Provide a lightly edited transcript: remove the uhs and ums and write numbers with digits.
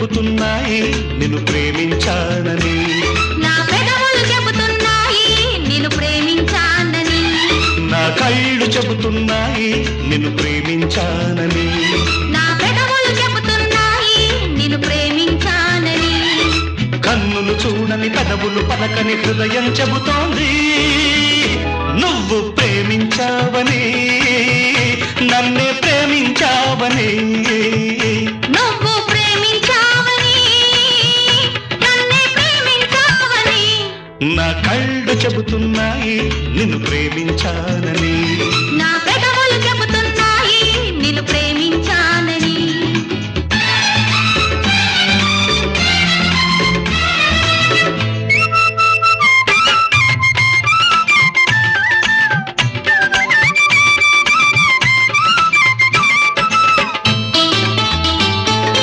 చెబుతున్నాయి నిన్ను ప్రేమించానని. నా పెదవులు చెబుతున్నాయి నిన్ను ప్రేమించానని. నా కళ్ళు చెబుతున్నాయి నిన్ను ప్రేమించానని. నా పెదవులు చెబుతున్నాయి నిన్ను ప్రేమించానని. కన్నులు చూడని పెదవులు పలకని హృదయం చెబుతోంది నువ్వు ప్రేమించావని, నన్నే ప్రేమించావని. నువ్వు ప్రేమించావని నన్నే ప్రేమించావని. నా కళ్ళు చెబుతున్నాయి నిన్ను ప్రేమించావని.